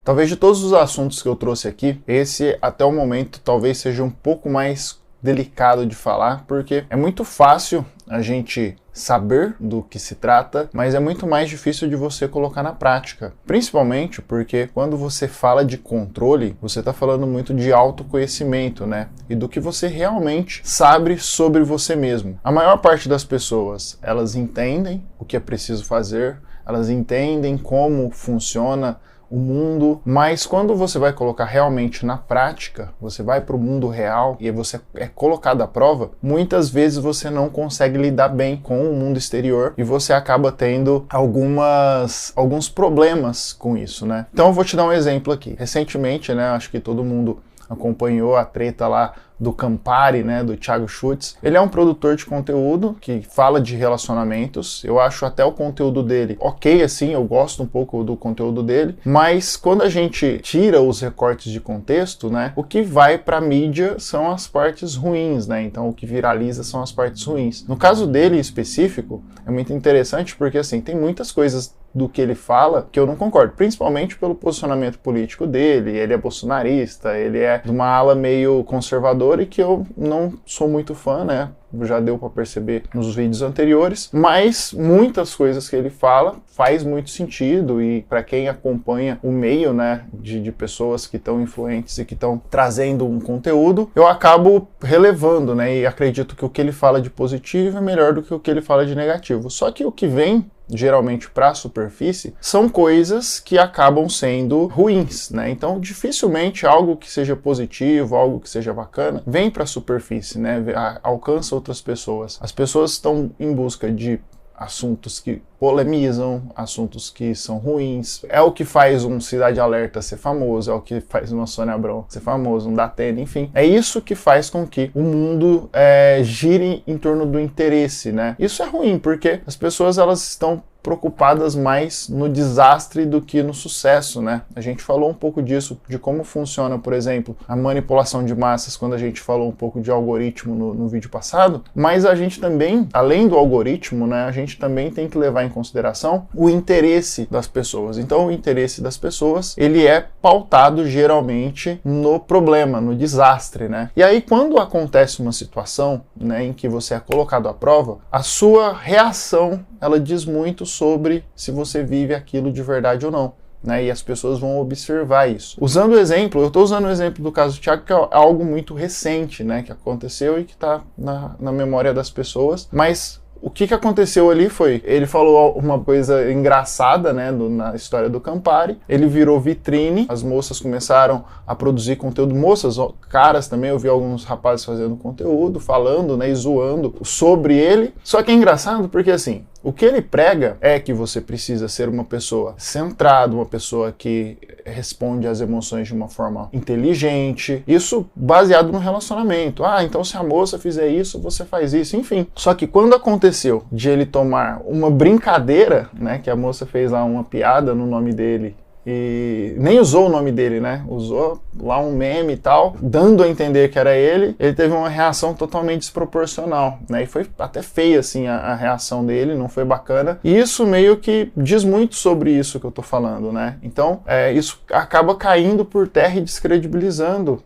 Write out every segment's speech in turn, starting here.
Talvez de todos os assuntos que eu trouxe aqui, esse até o momento talvez seja um pouco mais delicado de falar, porque é muito fácil a gente saber do que se trata, mas é muito mais difícil de você colocar na prática. Principalmente porque quando você fala de controle, você está falando muito de autoconhecimento, né? E do que você realmente sabe sobre você mesmo. A maior parte das pessoas, elas entendem o que é preciso fazer, elas entendem como funciona o mundo, mas quando você vai colocar realmente na prática, você vai para o mundo real e você é colocado à prova, muitas vezes você não consegue lidar bem com o mundo exterior e você acaba tendo alguns problemas com isso, né? Então eu vou te dar um exemplo aqui. Recentemente, né, acho que todo mundo acompanhou a treta lá do Campari, né, do Thiago Schultz. Ele é um produtor de conteúdo que fala de relacionamentos. Eu acho até o conteúdo dele ok, assim, eu gosto um pouco do conteúdo dele, mas quando a gente tira os recortes de contexto, né, o que vai pra mídia são as partes ruins, né, então o que viraliza são as partes ruins. No caso dele em específico, é muito interessante porque, assim, tem muitas coisas do que ele fala que eu não concordo, principalmente pelo posicionamento político dele. Ele é bolsonarista, ele é de uma ala meio conservadora e que eu não sou muito fã, né? Já deu para perceber nos vídeos anteriores, mas muitas coisas que ele fala faz muito sentido e para quem acompanha o meio, né, de pessoas que estão influentes e que estão trazendo um conteúdo, eu acabo relevando, né, e acredito que o que ele fala de positivo é melhor do que o que ele fala de negativo. Só que o que vem geralmente para a superfície, são coisas que acabam sendo ruins, né? Então, dificilmente algo que seja positivo, algo que seja bacana, vem para a superfície, né? Alcança outras pessoas. As pessoas estão em busca de assuntos que polemizam, assuntos que são ruins. É o que faz um Cidade Alerta ser famoso, é o que faz uma Sônia Abrão ser famoso, um Datena, enfim. É isso que faz com que o mundo gire em torno do interesse, né? Isso é ruim, porque as pessoas elas estão preocupadas mais no desastre do que no sucesso, né? A gente falou um pouco disso, de como funciona, por exemplo, a manipulação de massas, quando a gente falou um pouco de algoritmo no vídeo passado, mas a gente também, além do algoritmo, né, a gente também tem que levar em consideração o interesse das pessoas. Então, o interesse das pessoas, ele é pautado geralmente no problema, no desastre, né? E aí, quando acontece uma situação, né, em que você é colocado à prova, a sua reação, ela diz muito sobre se você vive aquilo de verdade ou não, né? E as pessoas vão observar isso. Usando o exemplo, eu estou usando o exemplo do caso do Thiago, que é algo muito recente, né, que aconteceu e que está na memória das pessoas, mas o que aconteceu ali foi, ele falou uma coisa engraçada, né, na história do Campari, ele virou vitrine, as moças começaram a produzir conteúdo, moças, caras também, eu vi alguns rapazes fazendo conteúdo, falando, né, e zoando sobre ele, só que é engraçado porque, assim, o que ele prega é que você precisa ser uma pessoa centrada, uma pessoa que responde às emoções de uma forma inteligente, isso baseado no relacionamento. Ah, então se a moça fizer isso, você faz isso, enfim. Só que quando aconteceu de ele tomar uma brincadeira, né, que a moça fez lá uma piada no nome dele, e nem usou o nome dele, né? Usou lá um meme e tal, dando a entender que era ele teve uma reação totalmente desproporcional, né? E foi até feia, assim, a reação dele, não foi bacana. E isso meio que diz muito sobre isso que eu tô falando, né? Então, isso acaba caindo por terra e descredibilizando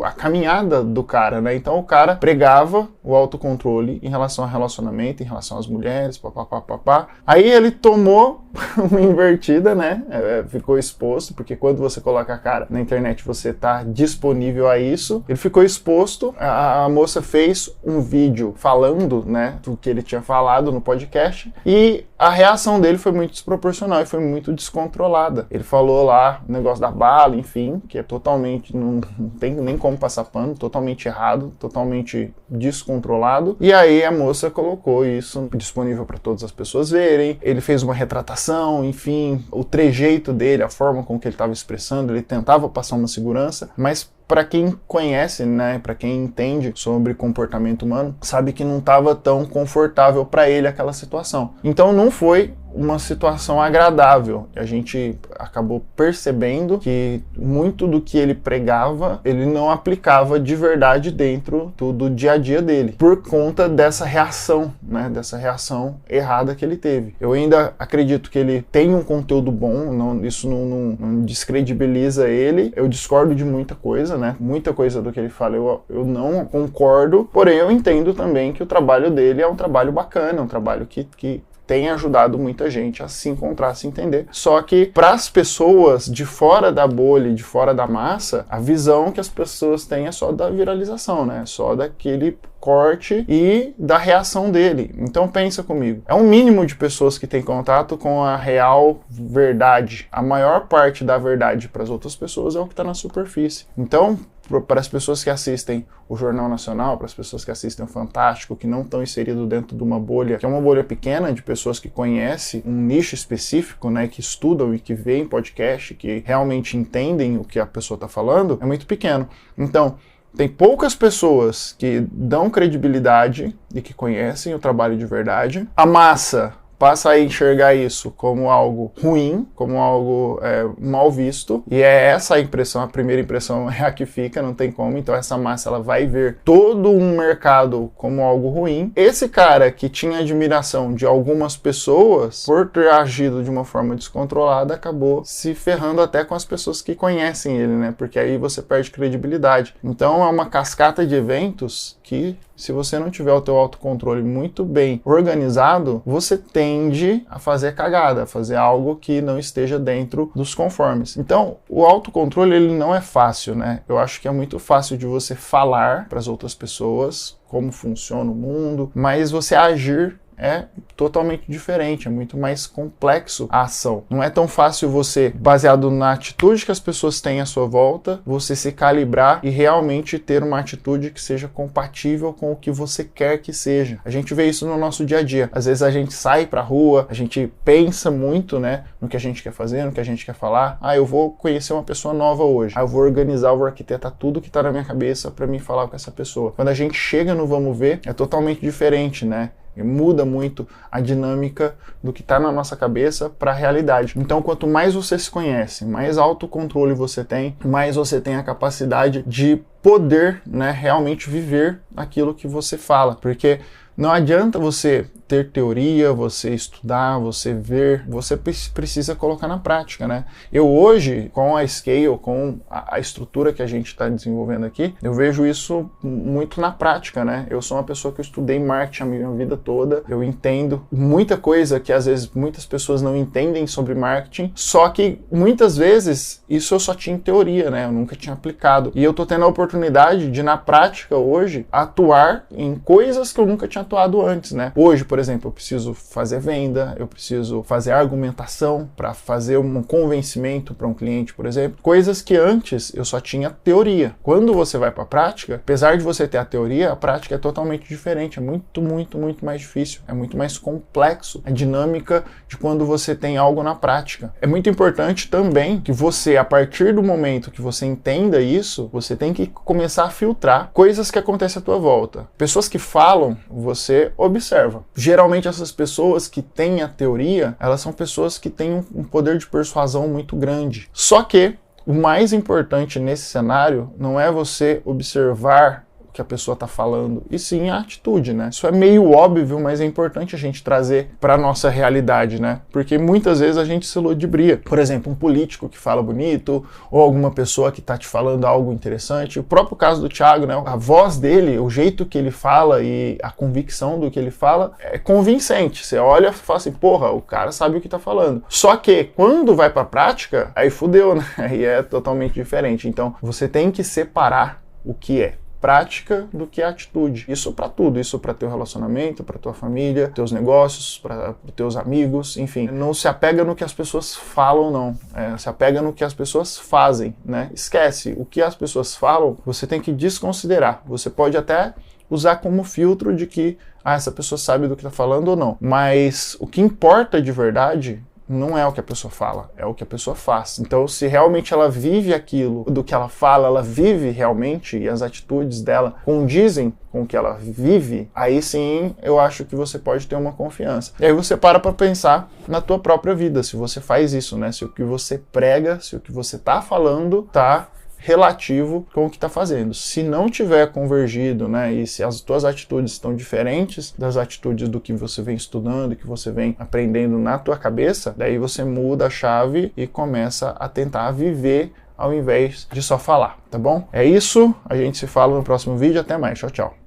a caminhada do cara, né? Então o cara pregava o autocontrole em relação ao relacionamento, em relação às mulheres, papapá. Aí ele tomou uma invertida, né? Ficou exposto, porque quando você coloca a cara na internet, você tá disponível a isso. Ele ficou exposto, a moça fez um vídeo falando, né, do que ele tinha falado no podcast, e a reação dele foi muito desproporcional e foi muito descontrolada. Ele falou lá o negócio da bala, enfim, que é totalmente, não tem nem como passar pano, totalmente errado, totalmente descontrolado. E aí a moça colocou isso disponível para todas as pessoas verem. Ele fez uma retratação, enfim, o trejeito dele, a forma com que ele estava expressando, ele tentava passar uma segurança, mas para quem conhece, né, para quem entende sobre comportamento humano, sabe que não estava tão confortável para ele aquela situação. Então não foi uma situação agradável. A gente acabou percebendo que muito do que ele pregava, ele não aplicava de verdade dentro do dia a dia dele, por conta dessa reação, né, dessa reação errada que ele teve. Eu ainda acredito que ele tem um conteúdo bom, isso não descredibiliza ele. Eu discordo de muita coisa, né, muita coisa do que ele fala eu não concordo, porém eu entendo também que o trabalho dele é um trabalho bacana, um trabalho que tem ajudado muita gente a se encontrar, a se entender. Só que para as pessoas de fora da bolha, de fora da massa, a visão que as pessoas têm é só da viralização, né? Só daquele corte e da reação dele. Então pensa comigo, é um mínimo de pessoas que têm contato com a real verdade. A maior parte da verdade para as outras pessoas é o que está na superfície. Então, para as pessoas que assistem o Jornal Nacional, para as pessoas que assistem o Fantástico, que não estão inseridos dentro de uma bolha, que é uma bolha pequena de pessoas que conhecem um nicho específico, né, que estudam e que veem podcast, que realmente entendem o que a pessoa está falando, é muito pequeno. Então, tem poucas pessoas que dão credibilidade e que conhecem o trabalho de verdade. A massa passa a enxergar isso como algo ruim, como algo mal visto, e é essa a impressão, a primeira impressão é a que fica, não tem como. Então essa massa ela vai ver todo um mercado como algo ruim. Esse cara que tinha admiração de algumas pessoas, por ter agido de uma forma descontrolada, acabou se ferrando até com as pessoas que conhecem ele, né? Porque aí você perde credibilidade. Então é uma cascata de eventos que, se você não tiver o teu autocontrole muito bem organizado, você tende a fazer cagada, a fazer algo que não esteja dentro dos conformes. Então, o autocontrole ele não é fácil, né? Eu acho que é muito fácil de você falar para as outras pessoas como funciona o mundo, mas você agir é totalmente diferente, é muito mais complexo a ação. Não é tão fácil você, baseado na atitude que as pessoas têm à sua volta, você se calibrar e realmente ter uma atitude que seja compatível com o que você quer que seja. A gente vê isso no nosso dia a dia. Às vezes a gente sai pra rua, a gente pensa muito, né, no que a gente quer fazer, no que a gente quer falar. Eu vou conhecer uma pessoa nova hoje. Eu vou organizar, vou arquitetar tudo que tá na minha cabeça pra mim falar com essa pessoa. Quando a gente chega no vamos ver, é totalmente diferente, né? E muda muito a dinâmica do que está na nossa cabeça para a realidade. Então, quanto mais você se conhece, mais autocontrole você tem, mais você tem a capacidade de poder, né, realmente viver aquilo que você fala. Porque não adianta você ter teoria, você estudar, você ver, você precisa colocar na prática, né? Eu hoje, com a Scale, com a estrutura que a gente está desenvolvendo aqui, eu vejo isso muito na prática, né? Eu sou uma pessoa que eu estudei marketing a minha vida toda, eu entendo muita coisa que às vezes muitas pessoas não entendem sobre marketing, só que muitas vezes isso eu só tinha em teoria, né? Eu nunca tinha aplicado. E eu tô tendo a oportunidade de, na prática hoje, atuar em coisas que eu nunca tinha atuado antes, né? Hoje, por exemplo, eu preciso fazer venda, eu preciso fazer argumentação para fazer um convencimento para um cliente, por exemplo. Coisas que antes eu só tinha teoria. Quando você vai para a prática, apesar de você ter a teoria, a prática é totalmente diferente. É muito, muito, muito mais difícil. É muito mais complexo a dinâmica de quando você tem algo na prática. É muito importante também que você, a partir do momento que você entenda isso, você tem que começar a filtrar coisas que acontecem à tua volta. Pessoas que falam, você observa. Geralmente essas pessoas que têm a teoria, elas são pessoas que têm um poder de persuasão muito grande. Só que o mais importante nesse cenário não é você observar o que a pessoa está falando, e sim a atitude, né? Isso é meio óbvio, mas é importante a gente trazer para a nossa realidade, né? Porque muitas vezes a gente se ludibria. Por exemplo, um político que fala bonito, ou alguma pessoa que está te falando algo interessante. O próprio caso do Thiago, né? A voz dele, o jeito que ele fala e a convicção do que ele fala é convincente. Você olha e fala assim, porra, o cara sabe o que está falando. Só que quando vai para a prática, aí fudeu, né? Aí é totalmente diferente. Então, você tem que separar o que é prática do que é atitude. Isso para tudo, isso para teu relacionamento, para tua família, teus negócios, para teus amigos, enfim. Não se apega no que as pessoas falam, não. Se apega no que as pessoas fazem, né? Esquece. O que as pessoas falam, você tem que desconsiderar. Você pode até usar como filtro de que essa pessoa sabe do que está falando ou não. Mas o que importa de verdade não é o que a pessoa fala, é o que a pessoa faz. Então, se realmente ela vive aquilo do que ela fala, ela vive realmente, e as atitudes dela condizem com o que ela vive, aí sim eu acho que você pode ter uma confiança. E aí você para pensar na tua própria vida, se você faz isso, né? Se o que você prega, se o que você tá falando tá relativo com o que está fazendo. Se não tiver convergido, né, e se as tuas atitudes estão diferentes das atitudes do que você vem estudando, que você vem aprendendo na tua cabeça, daí você muda a chave e começa a tentar viver ao invés de só falar, tá bom? É isso, a gente se fala no próximo vídeo, até mais, tchau, tchau.